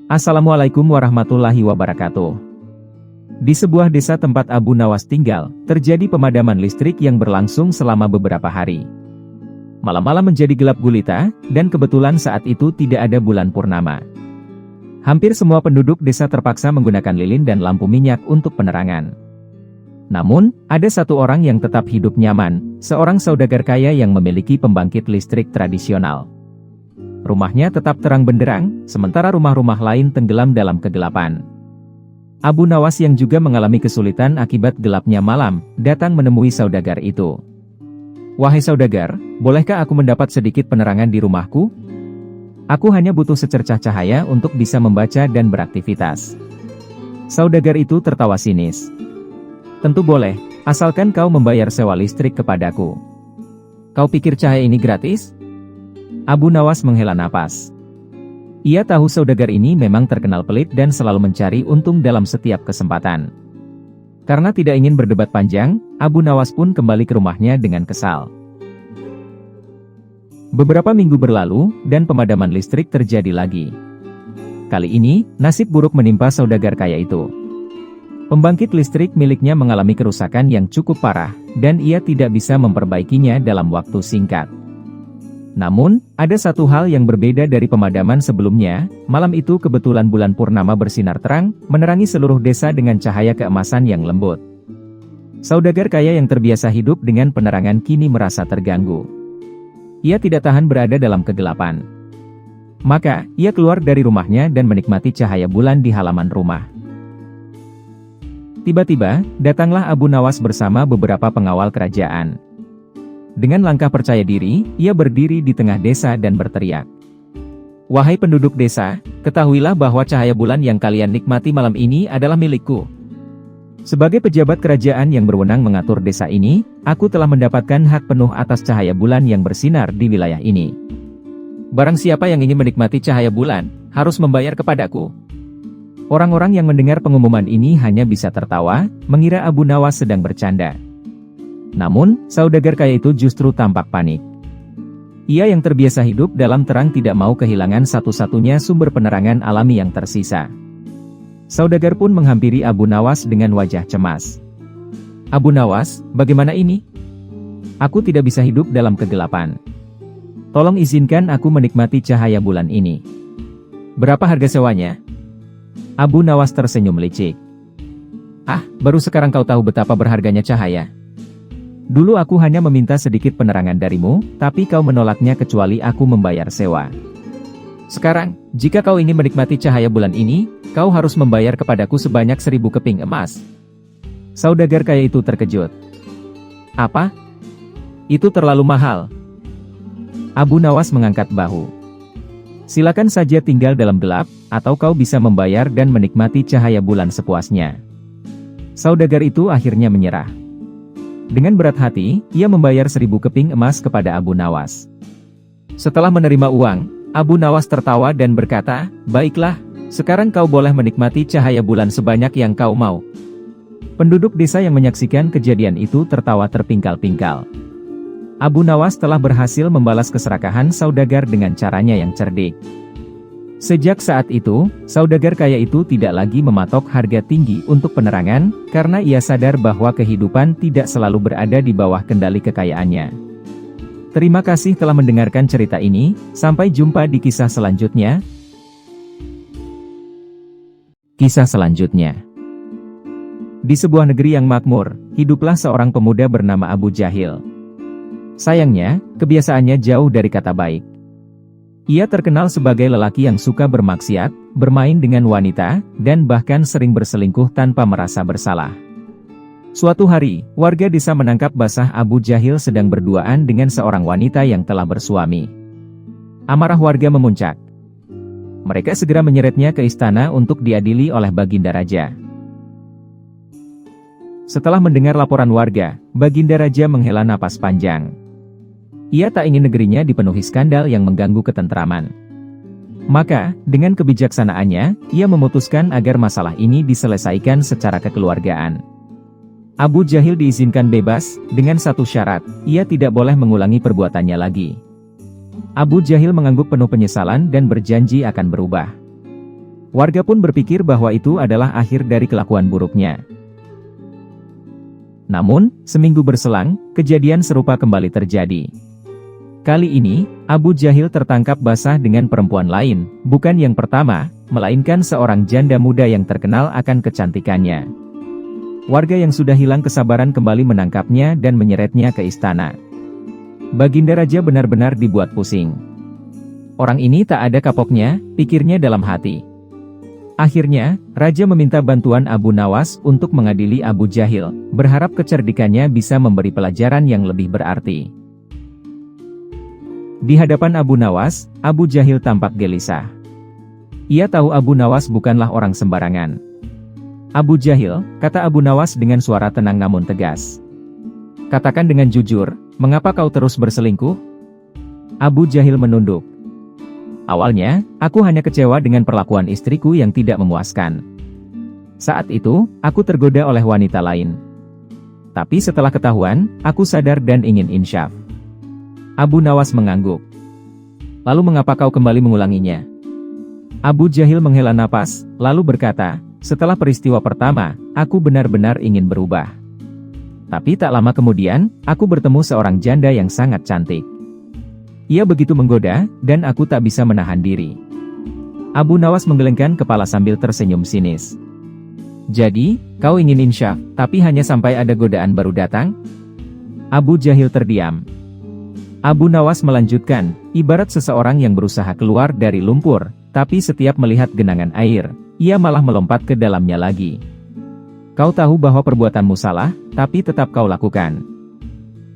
Assalamualaikum warahmatullahi wabarakatuh. Di sebuah desa tempat Abu Nawas tinggal, terjadi pemadaman listrik yang berlangsung selama beberapa hari. Malam-malam menjadi gelap gulita, dan kebetulan saat itu tidak ada bulan purnama. Hampir semua penduduk desa terpaksa menggunakan lilin dan lampu minyak untuk penerangan. Namun, ada satu orang yang tetap hidup nyaman, seorang saudagar kaya yang memiliki pembangkit listrik tradisional. Rumahnya tetap terang benderang, sementara rumah-rumah lain tenggelam dalam kegelapan. Abu Nawas yang juga mengalami kesulitan akibat gelapnya malam, datang menemui saudagar itu. "Wahai saudagar, bolehkah aku mendapat sedikit penerangan di rumahku? Aku hanya butuh secercah cahaya untuk bisa membaca dan beraktivitas." Saudagar itu tertawa sinis. "Tentu boleh, asalkan kau membayar sewa listrik kepadaku." "Kau pikir cahaya ini gratis?" Abu Nawas menghela napas. Ia tahu saudagar ini memang terkenal pelit dan selalu mencari untung dalam setiap kesempatan. Karena tidak ingin berdebat panjang, Abu Nawas pun kembali ke rumahnya dengan kesal. Beberapa minggu berlalu, dan pemadaman listrik terjadi lagi. Kali ini, nasib buruk menimpa saudagar kaya itu. Pembangkit listrik miliknya mengalami kerusakan yang cukup parah, dan ia tidak bisa memperbaikinya dalam waktu singkat. Namun, ada satu hal yang berbeda dari pemadaman sebelumnya. Malam itu kebetulan bulan purnama bersinar terang, menerangi seluruh desa dengan cahaya keemasan yang lembut. Saudagar kaya yang terbiasa hidup dengan penerangan kini merasa terganggu. Ia tidak tahan berada dalam kegelapan. Maka, ia keluar dari rumahnya dan menikmati cahaya bulan di halaman rumah. Tiba-tiba, datanglah Abu Nawas bersama beberapa pengawal kerajaan. Dengan langkah percaya diri, ia berdiri di tengah desa dan berteriak. "Wahai penduduk desa, ketahuilah bahwa cahaya bulan yang kalian nikmati malam ini adalah milikku. Sebagai pejabat kerajaan yang berwenang mengatur desa ini, aku telah mendapatkan hak penuh atas cahaya bulan yang bersinar di wilayah ini. Barang siapa yang ingin menikmati cahaya bulan, harus membayar kepadaku." Orang-orang yang mendengar pengumuman ini hanya bisa tertawa, mengira Abu Nawas sedang bercanda. Namun, saudagar kaya itu justru tampak panik. Ia yang terbiasa hidup dalam terang tidak mau kehilangan satu-satunya sumber penerangan alami yang tersisa. Saudagar pun menghampiri Abu Nawas dengan wajah cemas. "Abu Nawas, bagaimana ini? Aku tidak bisa hidup dalam kegelapan. Tolong izinkan aku menikmati cahaya bulan ini. Berapa harga sewanya?" Abu Nawas tersenyum licik. "Ah, baru sekarang kau tahu betapa berharganya cahaya. Dulu aku hanya meminta sedikit penerangan darimu, tapi kau menolaknya kecuali aku membayar sewa. Sekarang, jika kau ingin menikmati cahaya bulan ini, kau harus membayar kepadaku sebanyak 1000 keping emas." Saudagar kaya itu terkejut. "Apa? Itu terlalu mahal." Abu Nawas mengangkat bahu. "Silakan saja tinggal dalam gelap, atau kau bisa membayar dan menikmati cahaya bulan sepuasnya." Saudagar itu akhirnya menyerah. Dengan berat hati, ia membayar 1000 keping emas kepada Abu Nawas. Setelah menerima uang, Abu Nawas tertawa dan berkata, "Baiklah, sekarang kau boleh menikmati cahaya bulan sebanyak yang kau mau." Penduduk desa yang menyaksikan kejadian itu tertawa terpingkal-pingkal. Abu Nawas telah berhasil membalas keserakahan saudagar dengan caranya yang cerdik. Sejak saat itu, saudagar kaya itu tidak lagi mematok harga tinggi untuk penerangan, karena ia sadar bahwa kehidupan tidak selalu berada di bawah kendali kekayaannya. Terima kasih telah mendengarkan cerita ini, sampai jumpa di kisah selanjutnya. Kisah selanjutnya. Di sebuah negeri yang makmur, hiduplah seorang pemuda bernama Abu Jahil. Sayangnya, kebiasaannya jauh dari kata baik. Ia terkenal sebagai lelaki yang suka bermaksiat, bermain dengan wanita, dan bahkan sering berselingkuh tanpa merasa bersalah. Suatu hari, warga desa menangkap basah Abu Jahil sedang berduaan dengan seorang wanita yang telah bersuami. Amarah warga memuncak. Mereka segera menyeretnya ke istana untuk diadili oleh Baginda Raja. Setelah mendengar laporan warga, Baginda Raja menghela napas panjang. Ia tak ingin negerinya dipenuhi skandal yang mengganggu ketentraman. Maka, dengan kebijaksanaannya, ia memutuskan agar masalah ini diselesaikan secara kekeluargaan. Abu Jahil diizinkan bebas, dengan satu syarat, ia tidak boleh mengulangi perbuatannya lagi. Abu Jahil mengangguk penuh penyesalan dan berjanji akan berubah. Warga pun berpikir bahwa itu adalah akhir dari kelakuan buruknya. Namun, seminggu berselang, kejadian serupa kembali terjadi. Kali ini, Abu Jahil tertangkap basah dengan perempuan lain, bukan yang pertama, melainkan seorang janda muda yang terkenal akan kecantikannya. Warga yang sudah hilang kesabaran kembali menangkapnya dan menyeretnya ke istana. Baginda Raja benar-benar dibuat pusing. Orang ini tak ada kapoknya, pikirnya dalam hati. Akhirnya, Raja meminta bantuan Abu Nawas untuk mengadili Abu Jahil, berharap kecerdikannya bisa memberi pelajaran yang lebih berarti. Di hadapan Abu Nawas, Abu Jahil tampak gelisah. Ia tahu Abu Nawas bukanlah orang sembarangan. Abu Jahil, kata Abu Nawas dengan suara tenang namun tegas. Katakan dengan jujur, mengapa kau terus berselingkuh? Abu Jahil menunduk. Awalnya, aku hanya kecewa dengan perlakuan istriku yang tidak memuaskan. Saat itu, aku tergoda oleh wanita lain. Tapi setelah ketahuan, aku sadar dan ingin insyaf. Abu Nawas mengangguk. Lalu mengapa kau kembali mengulanginya? Abu Jahil menghela napas, lalu berkata, setelah peristiwa pertama, aku benar-benar ingin berubah. Tapi tak lama kemudian, aku bertemu seorang janda yang sangat cantik. Ia begitu menggoda, dan aku tak bisa menahan diri. Abu Nawas menggelengkan kepala sambil tersenyum sinis. Jadi, kau ingin insyaf, tapi hanya sampai ada godaan baru datang? Abu Jahil terdiam. Abu Nawas melanjutkan, ibarat seseorang yang berusaha keluar dari lumpur, tapi setiap melihat genangan air, ia malah melompat ke dalamnya lagi. Kau tahu bahwa perbuatanmu salah, tapi tetap kau lakukan.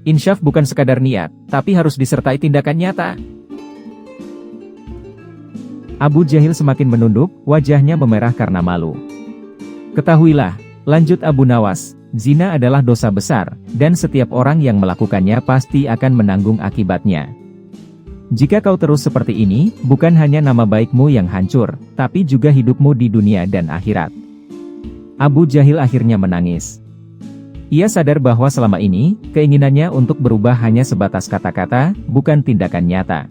Insyaf bukan sekadar niat, tapi harus disertai tindakan nyata. Abu Jahil semakin menunduk, wajahnya memerah karena malu. Ketahuilah, lanjut Abu Nawas, zina adalah dosa besar, dan setiap orang yang melakukannya pasti akan menanggung akibatnya. Jika kau terus seperti ini, bukan hanya nama baikmu yang hancur, tapi juga hidupmu di dunia dan akhirat. Abu Jahil akhirnya menangis. Ia sadar bahwa selama ini, keinginannya untuk berubah hanya sebatas kata-kata, bukan tindakan nyata.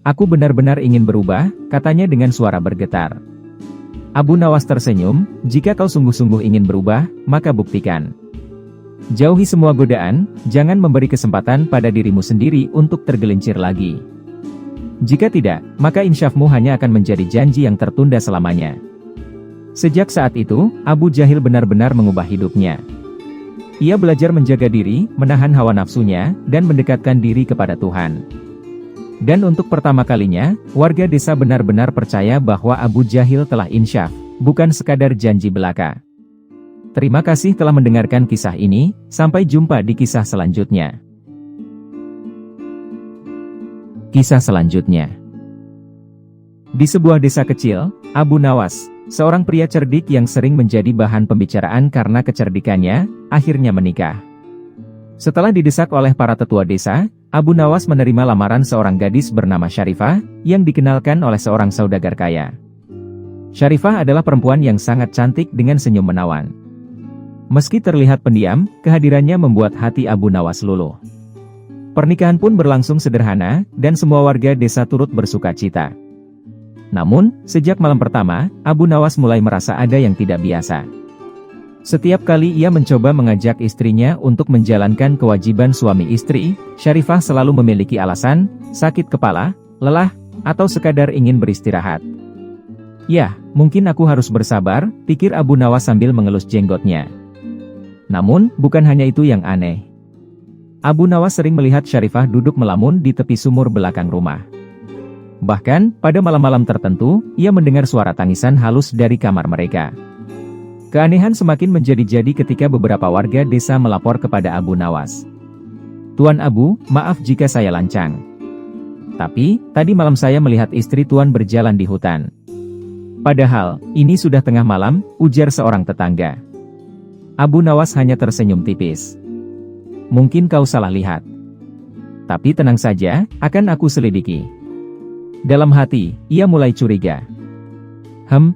Aku benar-benar ingin berubah, katanya dengan suara bergetar. Abu Nawas tersenyum, jika kau sungguh-sungguh ingin berubah, maka buktikan. Jauhi semua godaan, jangan memberi kesempatan pada dirimu sendiri untuk tergelincir lagi. Jika tidak, maka insyafmu hanya akan menjadi janji yang tertunda selamanya. Sejak saat itu, Abu Jahil benar-benar mengubah hidupnya. Ia belajar menjaga diri, menahan hawa nafsunya, dan mendekatkan diri kepada Tuhan. Dan untuk pertama kalinya, warga desa benar-benar percaya bahwa Abu Jahil telah insyaf, bukan sekadar janji belaka. Terima kasih telah mendengarkan kisah ini, sampai jumpa di kisah selanjutnya. Kisah selanjutnya. Di sebuah desa kecil, Abu Nawas, seorang pria cerdik yang sering menjadi bahan pembicaraan karena kecerdikannya, akhirnya menikah. Setelah didesak oleh para tetua desa, Abu Nawas menerima lamaran seorang gadis bernama Syarifah, yang dikenalkan oleh seorang saudagar kaya. Syarifah adalah perempuan yang sangat cantik dengan senyum menawan. Meski terlihat pendiam, kehadirannya membuat hati Abu Nawas luluh. Pernikahan pun berlangsung sederhana, dan semua warga desa turut bersuka cita. Namun, sejak malam pertama, Abu Nawas mulai merasa ada yang tidak biasa. Setiap kali ia mencoba mengajak istrinya untuk menjalankan kewajiban suami istri, Syarifah selalu memiliki alasan, sakit kepala, lelah, atau sekadar ingin beristirahat. Ya, mungkin aku harus bersabar, pikir Abu Nawas sambil mengelus jenggotnya. Namun, bukan hanya itu yang aneh. Abu Nawas sering melihat Syarifah duduk melamun di tepi sumur belakang rumah. Bahkan, pada malam-malam tertentu, ia mendengar suara tangisan halus dari kamar mereka. Keanehan semakin menjadi-jadi ketika beberapa warga desa melapor kepada Abu Nawas. Tuan Abu, maaf jika saya lancang. Tapi, tadi malam saya melihat istri Tuan berjalan di hutan. Padahal, ini sudah tengah malam, ujar seorang tetangga. Abu Nawas hanya tersenyum tipis. Mungkin kau salah lihat. Tapi tenang saja, akan aku selidiki. Dalam hati, ia mulai curiga.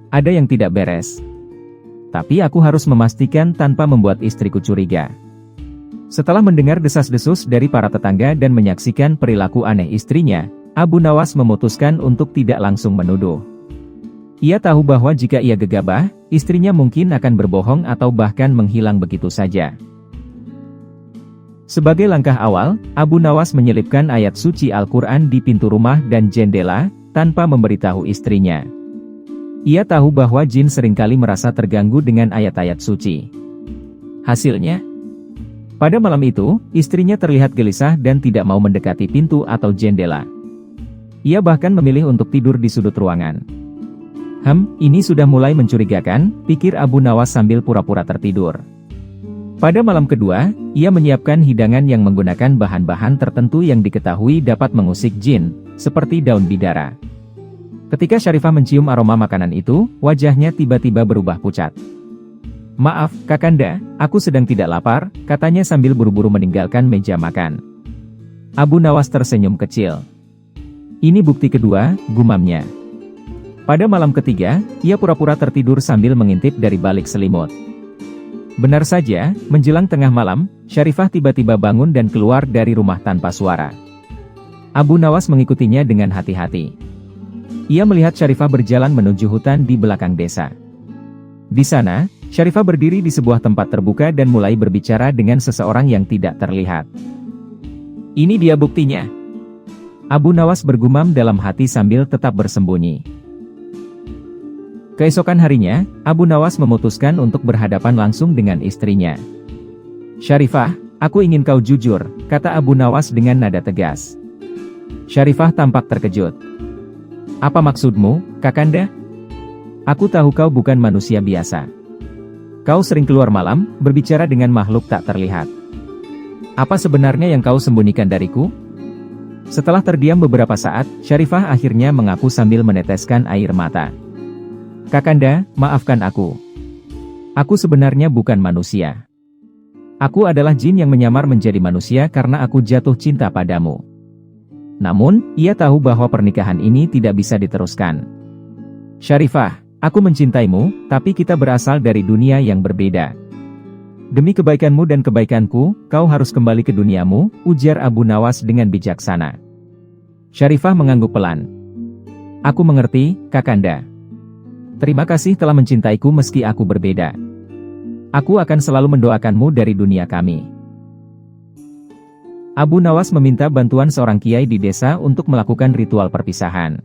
Ada yang tidak beres. Tapi aku harus memastikan tanpa membuat istriku curiga. Setelah mendengar desas-desus dari para tetangga dan menyaksikan perilaku aneh istrinya, Abu Nawas memutuskan untuk tidak langsung menuduh. Ia tahu bahwa jika ia gegabah, istrinya mungkin akan berbohong atau bahkan menghilang begitu saja. Sebagai langkah awal, Abu Nawas menyelipkan ayat suci Al-Quran di pintu rumah dan jendela, tanpa memberitahu istrinya. Ia tahu bahwa jin seringkali merasa terganggu dengan ayat-ayat suci. Hasilnya, pada malam itu, istrinya terlihat gelisah dan tidak mau mendekati pintu atau jendela. Ia bahkan memilih untuk tidur di sudut ruangan. Ini sudah mulai mencurigakan, pikir Abu Nawas sambil pura-pura tertidur. Pada malam kedua, ia menyiapkan hidangan yang menggunakan bahan-bahan tertentu yang diketahui dapat mengusik jin, seperti daun bidara. Ketika Syarifah mencium aroma makanan itu, wajahnya tiba-tiba berubah pucat. "Maaf, Kakanda, aku sedang tidak lapar," katanya sambil buru-buru meninggalkan meja makan. Abu Nawas tersenyum kecil. "Ini bukti kedua," gumamnya. Pada malam ketiga, ia pura-pura tertidur sambil mengintip dari balik selimut. Benar saja, menjelang tengah malam, Syarifah tiba-tiba bangun dan keluar dari rumah tanpa suara. Abu Nawas mengikutinya dengan hati-hati. Ia melihat Syarifah berjalan menuju hutan di belakang desa. Di sana, Syarifah berdiri di sebuah tempat terbuka dan mulai berbicara dengan seseorang yang tidak terlihat. "Ini dia buktinya," Abu Nawas bergumam dalam hati sambil tetap bersembunyi. Keesokan harinya, Abu Nawas memutuskan untuk berhadapan langsung dengan istrinya. "Syarifah, aku ingin kau jujur," kata Abu Nawas dengan nada tegas. Syarifah tampak terkejut. "Apa maksudmu, Kakanda? Aku tahu kau bukan manusia biasa. Kau sering keluar malam, berbicara dengan makhluk tak terlihat. Apa sebenarnya yang kau sembunyikan dariku?" Setelah terdiam beberapa saat, Syarifah akhirnya mengaku sambil meneteskan air mata. "Kakanda, maafkan aku. Aku sebenarnya bukan manusia. Aku adalah jin yang menyamar menjadi manusia karena aku jatuh cinta padamu. Namun, ia tahu bahwa pernikahan ini tidak bisa diteruskan. Syarifah, aku mencintaimu, tapi kita berasal dari dunia yang berbeda. Demi kebaikanmu dan kebaikanku, kau harus kembali ke duniamu," ujar Abu Nawas dengan bijaksana. Syarifah mengangguk pelan. "Aku mengerti, Kakanda. Terima kasih telah mencintaiku meski aku berbeda. Aku akan selalu mendoakanmu dari dunia kami." Abu Nawas meminta bantuan seorang kiai di desa untuk melakukan ritual perpisahan.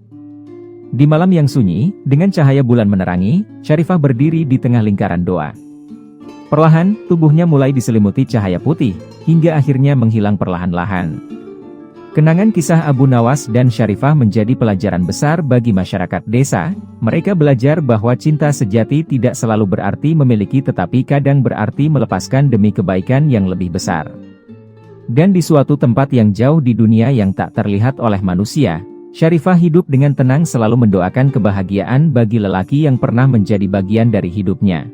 Di malam yang sunyi, dengan cahaya bulan menerangi, Syarifah berdiri di tengah lingkaran doa. Perlahan, tubuhnya mulai diselimuti cahaya putih, hingga akhirnya menghilang perlahan-lahan. Kenangan kisah Abu Nawas dan Syarifah menjadi pelajaran besar bagi masyarakat desa. Mereka belajar bahwa cinta sejati tidak selalu berarti memiliki tetapi kadang berarti melepaskan demi kebaikan yang lebih besar. Dan di suatu tempat yang jauh di dunia yang tak terlihat oleh manusia, Syarifah hidup dengan tenang selalu mendoakan kebahagiaan bagi lelaki yang pernah menjadi bagian dari hidupnya.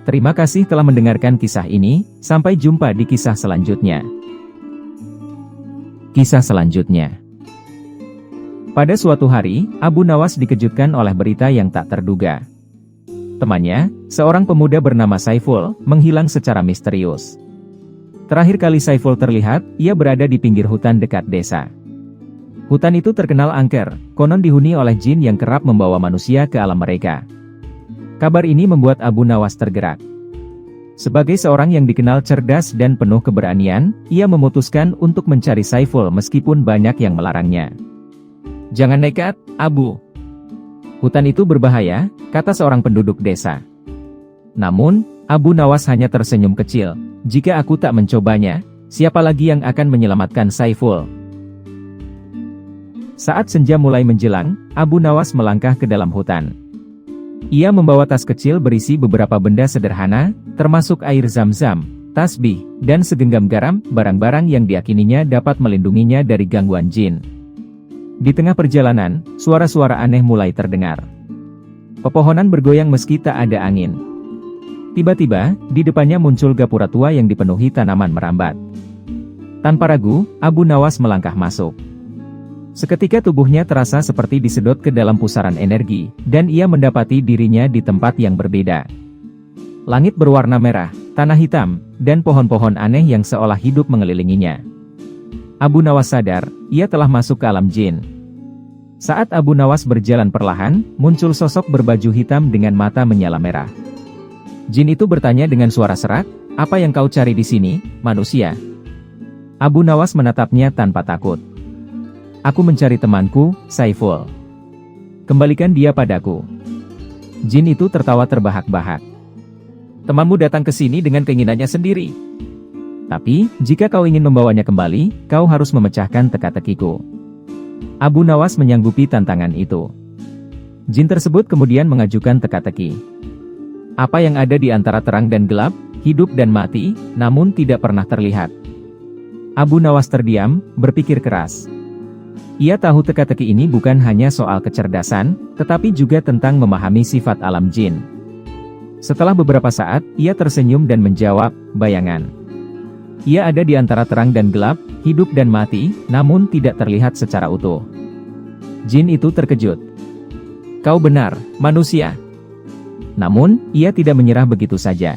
Terima kasih telah mendengarkan kisah ini, sampai jumpa di kisah selanjutnya. Kisah selanjutnya. Pada suatu hari, Abu Nawas dikejutkan oleh berita yang tak terduga. Temannya, seorang pemuda bernama Saiful, menghilang secara misterius. Terakhir kali Saiful terlihat, ia berada di pinggir hutan dekat desa. Hutan itu terkenal angker, konon dihuni oleh jin yang kerap membawa manusia ke alam mereka. Kabar ini membuat Abu Nawas tergerak. Sebagai seorang yang dikenal cerdas dan penuh keberanian, ia memutuskan untuk mencari Saiful meskipun banyak yang melarangnya. "Jangan nekat, Abu. Hutan itu berbahaya," kata seorang penduduk desa. Namun, Abu Nawas hanya tersenyum kecil. "Jika aku tak mencobanya, siapa lagi yang akan menyelamatkan Saiful?" Saat senja mulai menjelang, Abu Nawas melangkah ke dalam hutan. Ia membawa tas kecil berisi beberapa benda sederhana, termasuk air zam-zam, tasbih, dan segenggam garam, barang-barang yang diyakininya dapat melindunginya dari gangguan jin. Di tengah perjalanan, suara-suara aneh mulai terdengar. Pepohonan bergoyang meski tak ada angin. Tiba-tiba, di depannya muncul gapura tua yang dipenuhi tanaman merambat. Tanpa ragu, Abu Nawas melangkah masuk. Seketika tubuhnya terasa seperti disedot ke dalam pusaran energi, dan ia mendapati dirinya di tempat yang berbeda. Langit berwarna merah, tanah hitam, dan pohon-pohon aneh yang seolah hidup mengelilinginya. Abu Nawas sadar, ia telah masuk ke alam jin. Saat Abu Nawas berjalan perlahan, muncul sosok berbaju hitam dengan mata menyala merah. Jin itu bertanya dengan suara serak, "Apa yang kau cari di sini, manusia?" Abu Nawas menatapnya tanpa takut. "Aku mencari temanku, Saiful. Kembalikan dia padaku." Jin itu tertawa terbahak-bahak. "Temanmu datang ke sini dengan keinginannya sendiri. Tapi, jika kau ingin membawanya kembali, kau harus memecahkan teka-tekiku." Abu Nawas menyanggupi tantangan itu. Jin tersebut kemudian mengajukan teka-teki. Apa yang ada di antara terang dan gelap, hidup dan mati, namun tidak pernah terlihat. Abu Nawas terdiam, berpikir keras. Ia tahu teka-teki ini bukan hanya soal kecerdasan, tetapi juga tentang memahami sifat alam jin. Setelah beberapa saat, ia tersenyum dan menjawab, "Bayangan. Ia ada di antara terang dan gelap, hidup dan mati, namun tidak terlihat secara utuh." Jin itu terkejut. "Kau benar, manusia." Namun, ia tidak menyerah begitu saja.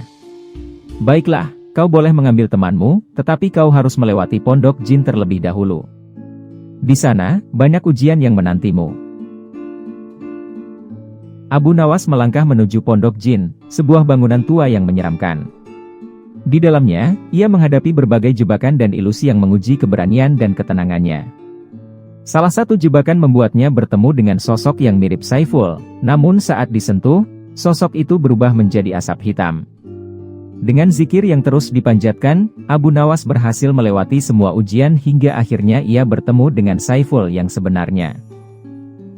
"Baiklah, kau boleh mengambil temanmu, tetapi kau harus melewati pondok jin terlebih dahulu. Di sana, banyak ujian yang menantimu." Abu Nawas melangkah menuju pondok jin, sebuah bangunan tua yang menyeramkan. Di dalamnya, ia menghadapi berbagai jebakan dan ilusi yang menguji keberanian dan ketenangannya. Salah satu jebakan membuatnya bertemu dengan sosok yang mirip Saiful, namun saat disentuh, sosok itu berubah menjadi asap hitam. Dengan zikir yang terus dipanjatkan, Abu Nawas berhasil melewati semua ujian hingga akhirnya ia bertemu dengan Saiful yang sebenarnya.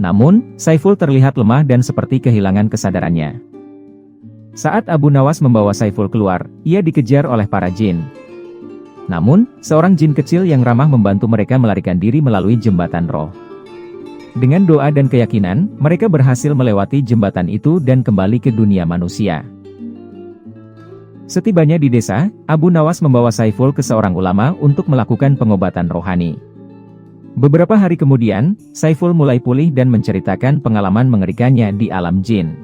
Namun, Saiful terlihat lemah dan seperti kehilangan kesadarannya. Saat Abu Nawas membawa Saiful keluar, ia dikejar oleh para jin. Namun, seorang jin kecil yang ramah membantu mereka melarikan diri melalui jembatan roh. Dengan doa dan keyakinan, mereka berhasil melewati jembatan itu dan kembali ke dunia manusia. Setibanya di desa, Abu Nawas membawa Saiful ke seorang ulama untuk melakukan pengobatan rohani. Beberapa hari kemudian, Saiful mulai pulih dan menceritakan pengalaman mengerikannya di alam jin.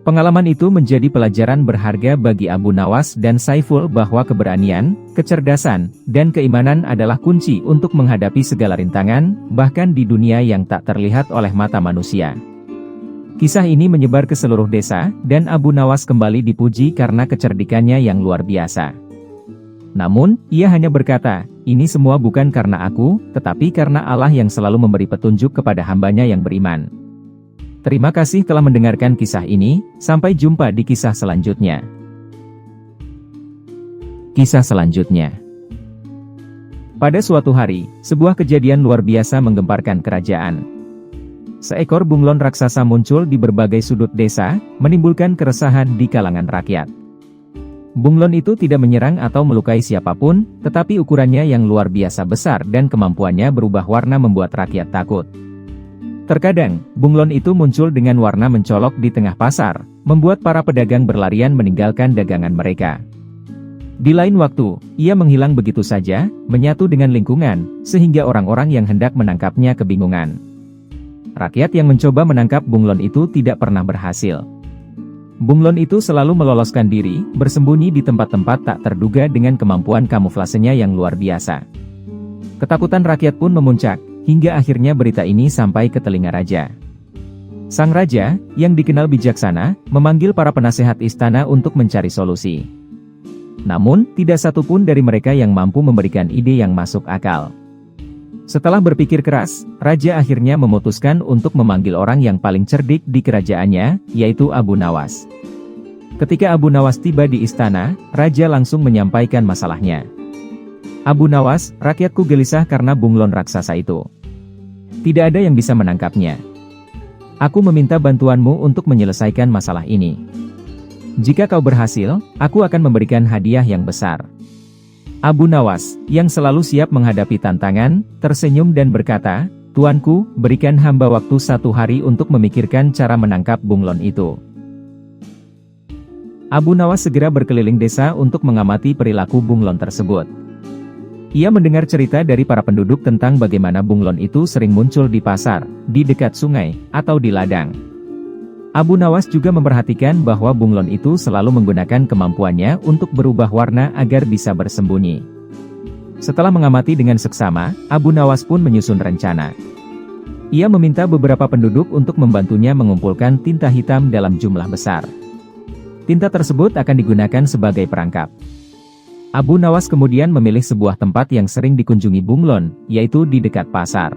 Pengalaman itu menjadi pelajaran berharga bagi Abu Nawas dan Saiful bahwa keberanian, kecerdasan, dan keimanan adalah kunci untuk menghadapi segala rintangan, bahkan di dunia yang tak terlihat oleh mata manusia. Kisah ini menyebar ke seluruh desa, dan Abu Nawas kembali dipuji karena kecerdikannya yang luar biasa. Namun, ia hanya berkata, "Ini semua bukan karena aku, tetapi karena Allah yang selalu memberi petunjuk kepada hambanya yang beriman." Terima kasih telah mendengarkan kisah ini, sampai jumpa di kisah selanjutnya. Kisah selanjutnya. Pada suatu hari, sebuah kejadian luar biasa menggemparkan kerajaan. Seekor bunglon raksasa muncul di berbagai sudut desa, menimbulkan keresahan di kalangan rakyat. Bunglon itu tidak menyerang atau melukai siapapun, tetapi ukurannya yang luar biasa besar dan kemampuannya berubah warna membuat rakyat takut. Terkadang, bunglon itu muncul dengan warna mencolok di tengah pasar, membuat para pedagang berlarian meninggalkan dagangan mereka. Di lain waktu, ia menghilang begitu saja, menyatu dengan lingkungan, sehingga orang-orang yang hendak menangkapnya kebingungan. Rakyat yang mencoba menangkap bunglon itu tidak pernah berhasil. Bunglon itu selalu meloloskan diri, bersembunyi di tempat-tempat tak terduga dengan kemampuan kamuflasenya yang luar biasa. Ketakutan rakyat pun memuncak, hingga akhirnya berita ini sampai ke telinga raja. Sang raja, yang dikenal bijaksana, memanggil para penasehat istana untuk mencari solusi. Namun, tidak satu pun dari mereka yang mampu memberikan ide yang masuk akal. Setelah berpikir keras, raja akhirnya memutuskan untuk memanggil orang yang paling cerdik di kerajaannya, yaitu Abu Nawas. Ketika Abu Nawas tiba di istana, raja langsung menyampaikan masalahnya. "Abu Nawas, rakyatku gelisah karena bunglon raksasa itu. Tidak ada yang bisa menangkapnya. Aku meminta bantuanmu untuk menyelesaikan masalah ini. Jika kau berhasil, aku akan memberikan hadiah yang besar." Abu Nawas, yang selalu siap menghadapi tantangan, tersenyum dan berkata, "Tuanku, berikan hamba waktu 1 hari untuk memikirkan cara menangkap bunglon itu." Abu Nawas segera berkeliling desa untuk mengamati perilaku bunglon tersebut. Ia mendengar cerita dari para penduduk tentang bagaimana bunglon itu sering muncul di pasar, di dekat sungai, atau di ladang. Abu Nawas juga memperhatikan bahwa bunglon itu selalu menggunakan kemampuannya untuk berubah warna agar bisa bersembunyi. Setelah mengamati dengan seksama, Abu Nawas pun menyusun rencana. Ia meminta beberapa penduduk untuk membantunya mengumpulkan tinta hitam dalam jumlah besar. Tinta tersebut akan digunakan sebagai perangkap. Abu Nawas kemudian memilih sebuah tempat yang sering dikunjungi Bunglon, yaitu di dekat pasar.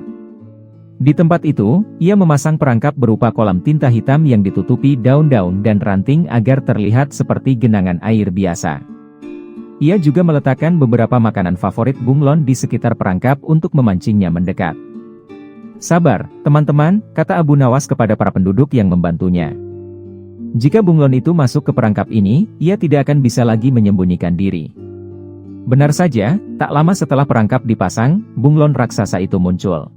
Di tempat itu, ia memasang perangkap berupa kolam tinta hitam yang ditutupi daun-daun dan ranting agar terlihat seperti genangan air biasa. Ia juga meletakkan beberapa makanan favorit Bunglon di sekitar perangkap untuk memancingnya mendekat. "Sabar, teman-teman," kata Abu Nawas kepada para penduduk yang membantunya. Jika Bunglon itu masuk ke perangkap ini, ia tidak akan bisa lagi menyembunyikan diri. Benar saja, tak lama setelah perangkap dipasang, bunglon raksasa itu muncul.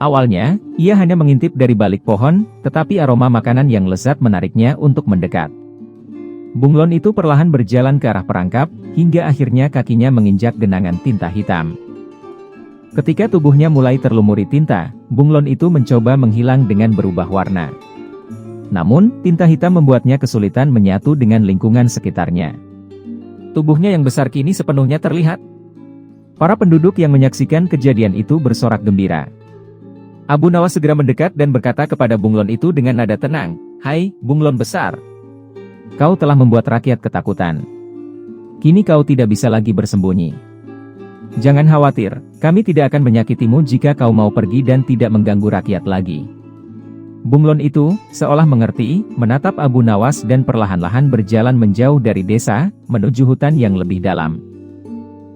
Awalnya, ia hanya mengintip dari balik pohon, tetapi aroma makanan yang lezat menariknya untuk mendekat. Bunglon itu perlahan berjalan ke arah perangkap, hingga akhirnya kakinya menginjak genangan tinta hitam. Ketika tubuhnya mulai terlumuri tinta, bunglon itu mencoba menghilang dengan berubah warna. Namun, tinta hitam membuatnya kesulitan menyatu dengan lingkungan sekitarnya. Tubuhnya yang besar kini sepenuhnya terlihat. Para penduduk yang menyaksikan kejadian itu bersorak gembira. Abu Nawas segera mendekat dan berkata kepada bunglon itu dengan nada tenang, "Hai, bunglon besar. Kau telah membuat rakyat ketakutan. Kini kau tidak bisa lagi bersembunyi. Jangan khawatir, kami tidak akan menyakitimu jika kau mau pergi dan tidak mengganggu rakyat lagi." Bunglon itu, seolah mengerti, menatap Abu Nawas dan perlahan-lahan berjalan menjauh dari desa, menuju hutan yang lebih dalam.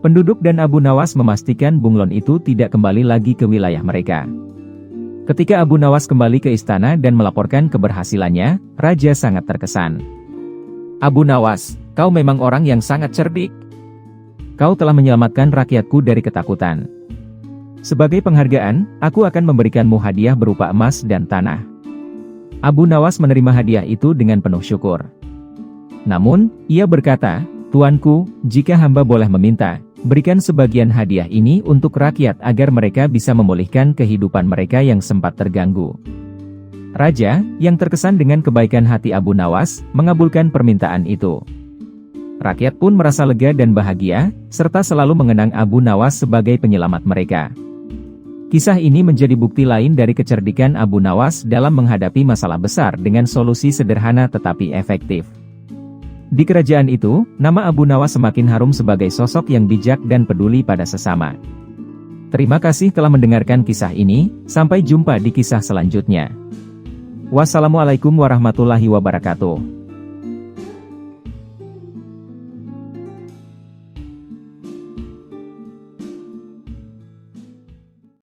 Penduduk dan Abu Nawas memastikan bunglon itu tidak kembali lagi ke wilayah mereka. Ketika Abu Nawas kembali ke istana dan melaporkan keberhasilannya, raja sangat terkesan. "Abu Nawas, kau memang orang yang sangat cerdik. Kau telah menyelamatkan rakyatku dari ketakutan. Sebagai penghargaan, aku akan memberikanmu hadiah berupa emas dan tanah." Abu Nawas menerima hadiah itu dengan penuh syukur. Namun, ia berkata, "Tuanku, jika hamba boleh meminta, berikan sebagian hadiah ini untuk rakyat agar mereka bisa memulihkan kehidupan mereka yang sempat terganggu." Raja, yang terkesan dengan kebaikan hati Abu Nawas, mengabulkan permintaan itu. Rakyat pun merasa lega dan bahagia, serta selalu mengenang Abu Nawas sebagai penyelamat mereka. Kisah ini menjadi bukti lain dari kecerdikan Abu Nawas dalam menghadapi masalah besar dengan solusi sederhana tetapi efektif. Di kerajaan itu, nama Abu Nawas semakin harum sebagai sosok yang bijak dan peduli pada sesama. Terima kasih telah mendengarkan kisah ini, sampai jumpa di kisah selanjutnya. Wassalamualaikum warahmatullahi wabarakatuh.